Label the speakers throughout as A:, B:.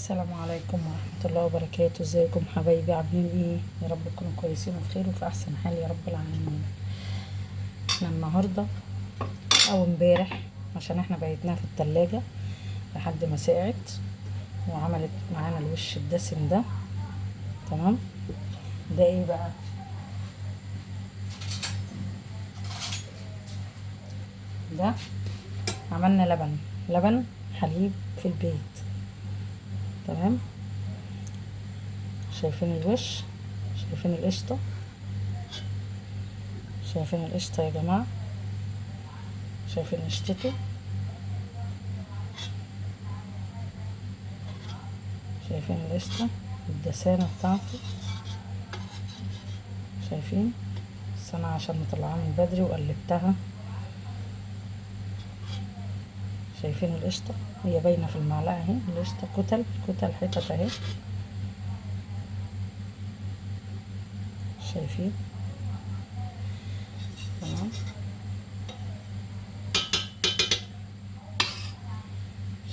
A: السلام عليكم ورحمة الله وبركاته. ازيكم حبايبي؟ عاملين ايه؟ يا رب تكونوا كويسين وبخير وفي احسن حال يا رب العالمين. احنا النهاردة او امبارح عشان احنا بيتناها في التلاجة لحد ما سقعت وعملت معانا الوش الدسم ده. تمام. ده ايه بقى؟ ده عملنا لبن حليب في البيت. تمام. شايفين الوش؟ شايفين القشطة؟ شايفين القشطة يا جماعة؟ شايفين قشطته؟ شايفين القشطة الدسامة بتاعته؟ شايفين؟ بس انا عشان مطلعاها من بدري وقلبتها. شايفين القشطة؟ هي باينة في المعلقة اهي. القشطة كتل حتت اهي. شايفين؟ تمام.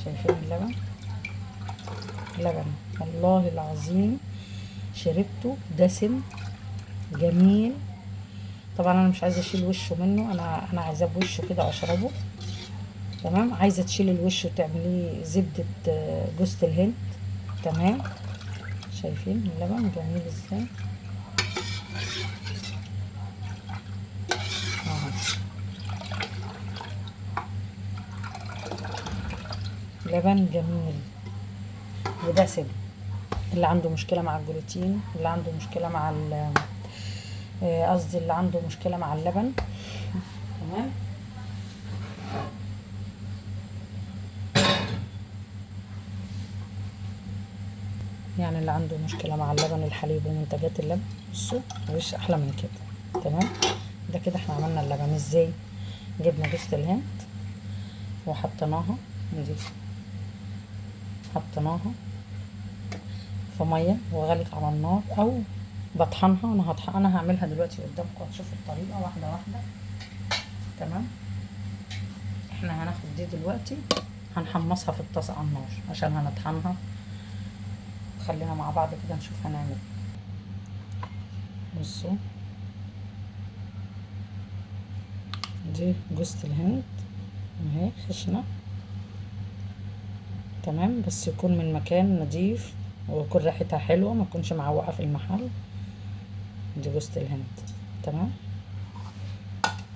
A: شايفين اللبن؟ لبن والله العظيم شربته دسم جميل. طبعا انا مش عايزه اشيل وشه منه، انا عايزاه بوشه كده اشربه. تمام. عايزه تشيلي الوش وتعمليه زبده جوز الهند. تمام. شايفين اللبن جميل ازاي؟ لبن جميل ودسم. اللي عنده مشكله مع الجلوتين، اللي عنده مشكله مع قصدي اللي عنده مشكله مع اللبن. تمام. يعني اللي عنده مشكله مع اللبن الحليب ومنتجات اللبن، بصوا مفيش احلى من كده. تمام. ده كده احنا عملنا اللبن ازاي؟ جبنا جوز الهند وحطيناها نضيف، حطيناها في ميه وغلت على النار او بطحنها. انا هعملها دلوقتي قدامكم هتشوفوا الطريقه واحده واحده. تمام. احنا هناخد دي دلوقتي هنحمصها في الطاسه على النار عشان هنطحنها. خلينا مع بعض كده نشوف هنعمل. بصوا دي جوز الهند اهي خشنه. تمام. بس يكون من مكان نظيف ويكون ريحتها حلوه، ما تكونش معوقه في المحل. دي جوز الهند. تمام.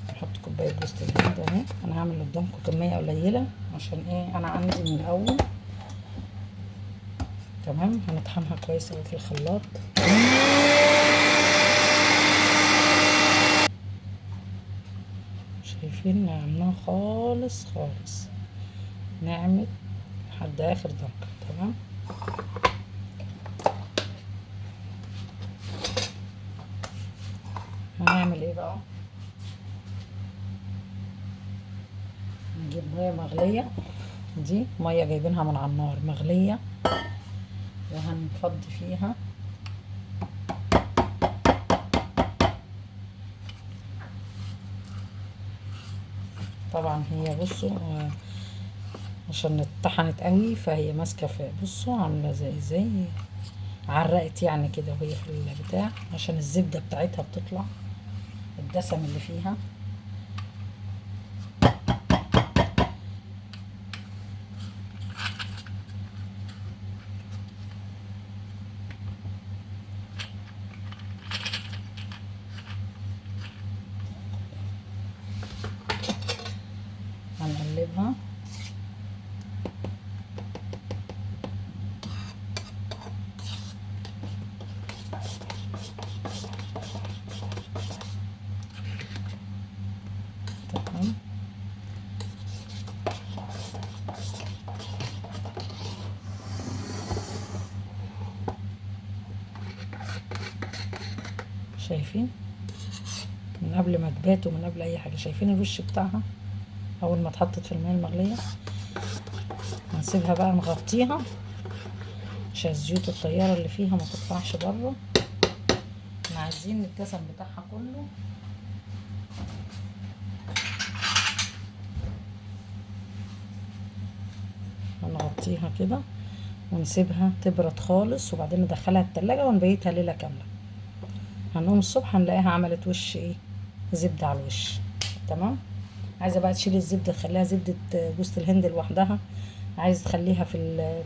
A: نحط كوبايه جوز الهند اهي. انا هعمل قدامكم كميه قليله عشان ايه انا عندي من الاول. تمام. هنطحنها كويس اوي في الخلاط. شايفين؟ نعملها خالص خالص، نعمل لحد اخر درجه. تمام. هنعمل ايه بقى؟ نجيب ميه مغليه. دي ميه جايبينها من على النار مغليه وهنفضي فيها. طبعا هي بصوا عشان اتطحنت قوي فهي ماسكه في، بصوا عامله زي عرقت يعني كده وهي في البتاع عشان الزبده بتاعتها بتطلع الدسم اللي فيها. هنقلبها. تمام. شايفين؟ من قبل ما تبات ومن قبل اي حاجه. شايفين الوش بتاعها اول ما اتحطت في الماء المغليه؟ هنسيبها بقى نغطيها عشان الزيوت الطياره اللي فيها ما تطلعش بره. احنا عايزين الدسم بتاعها كله. هنغطيها كده ونسيبها تبرد خالص، وبعدين ندخلها التلاجة ونبيتها ليلة كاملة. هنقوم الصبح هنلاقيها عملت وش ايه، زبدة على الوش. تمام. عايزه بقى تشيلي الزبده تخليها زبده جوز الهند لوحدها، عايزه تخليها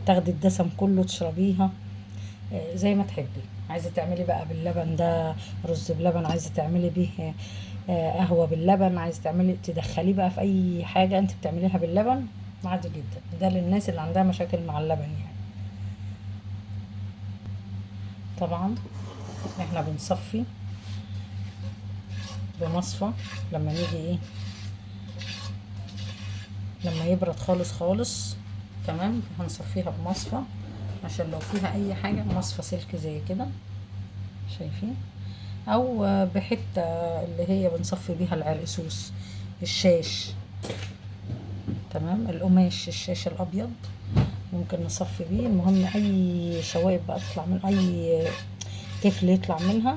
A: تاخدي الدسم كله تشربيها، زي ما تحبي. عايزه تعملي بقى باللبن ده رز بلبن، عايزه تعملي بيه قهوه باللبن، عايزه تعملي تدخليه بقى في اي حاجه انت بتعمليها باللبن، عادي جدا. ده للناس اللي عندها مشاكل مع اللبن يعني. طبعا احنا بنصفي بمصفى لما نيجي ايه، لما يبرد خالص خالص. تمام. هنصفيها بمصفى عشان لو فيها اي حاجة، مصفى سلك زي كده شايفين، او بحتة اللي هي بنصفي بيها العرقسوس، الشاش. تمام. القماش الشاش الابيض ممكن نصفي بيه. المهم اي شوائب بقى تطلع من اي تفل يطلع منها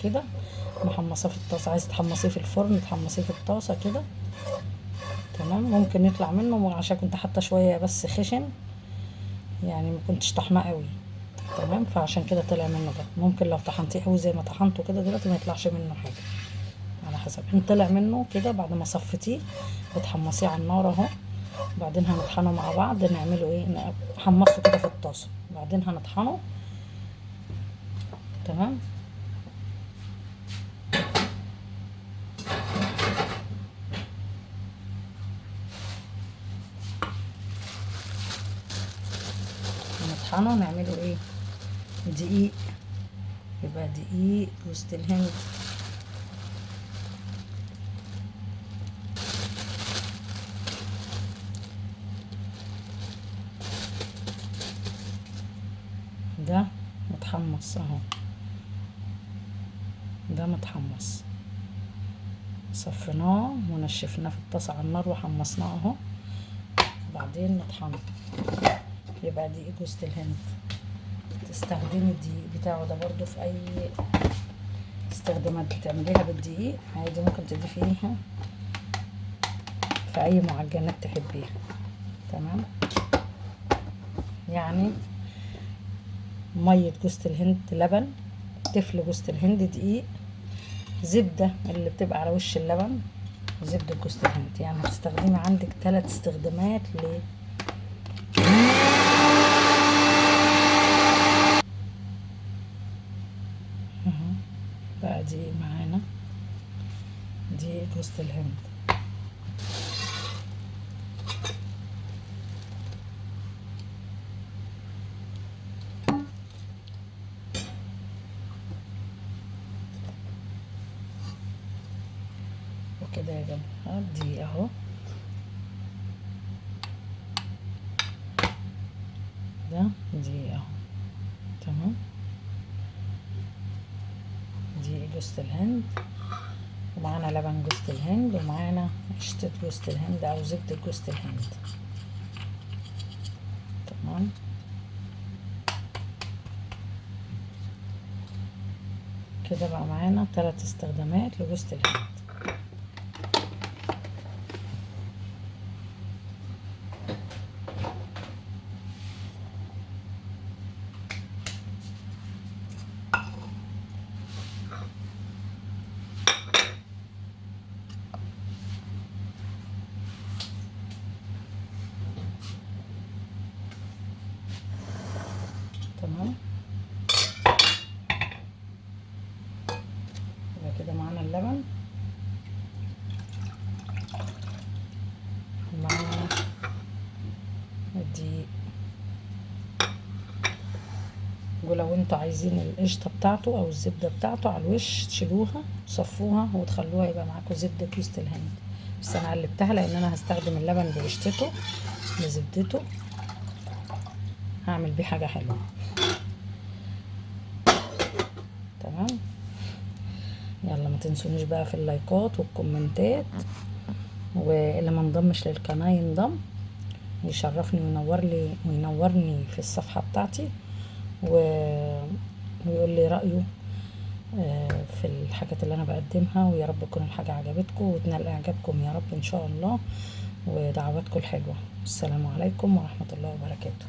A: كده، محمصاه في الطاسة. عايز تحمصيه في الفرن تحمصيه في الطاسة كده. تمام. ممكن يطلع منه عشان كنت حاطه شويه بس خشن، يعني ما كنتش طحناه قوي. تمام. فعشان كده طلع منه ده. ممكن لو طحنتيه قوي زي ما طحنته كده دلوقتي ما يطلعش منه حاجه، على حسب. ان طلع منه كده بعد ما صفتيه بتحمصيه على النار اهو. بعدين هنطحنه مع بعض. نعمله ايه، نحمصه كده في الطاسه بعدين هنطحنه. تمام. هنطحنه نعمله ايه، دقيق. يبقى دقيق جوز الهند، ده متحمص اهو، ده متحمص صفيناه ونشفناه في الطاسه على النار وحمصناه اهو. وبعدين نطحنه. يبقى دقيق جوز الهند. تستخدمي الدقيق بتاعه ده برضو في اي استخدامات بتعمليها بالدقيق عادي. ممكن تضيفيها في اي معجنات تحبيها. تمام. يعني ميه جوز الهند، لبن، تفل جوز الهند، دقيق، زبده اللي بتبقى على وش اللبن، زبده جوز الهند. يعني هتستخدمي عندك 3 استخدامات بقى دي معانا دي جوز الهند. وكده يا جماعه دي اهو، ده دي اهو. تمام. دي جوز الهند، ومعانا لبن جوز الهند، ومعانا قشطة جوز الهند او زبدة جوز الهند. تمام. كده بقى معانا 3 استخدامات لجوز الهند. تمام. يبقى كده معانا اللبن، ومعانا الدقيق. ولو انتوا عايزين القشطه بتاعته او الزبده بتاعته على الوش تشيلوها تصفوها وتخلوها يبقى معاكم زبده جوز الهند. بس انا قلبتها لان انا هستخدم اللبن بقشطته بزبدته، هعمل بيه حاجه حلوه. تمام. يلا ما تنسونيش بقى في اللايكات والكومنتات، واللي ما انضمش للقناه ينضم، يشرفني وينورني في الصفحه بتاعتي، ويقول لي رايه في الحاجات اللي انا بقدمها. ويا رب تكون الحاجه عجبتكم وتنال اعجابكم يا رب ان شاء الله، ودعواتكم الحلوه. السلام عليكم ورحمه الله وبركاته.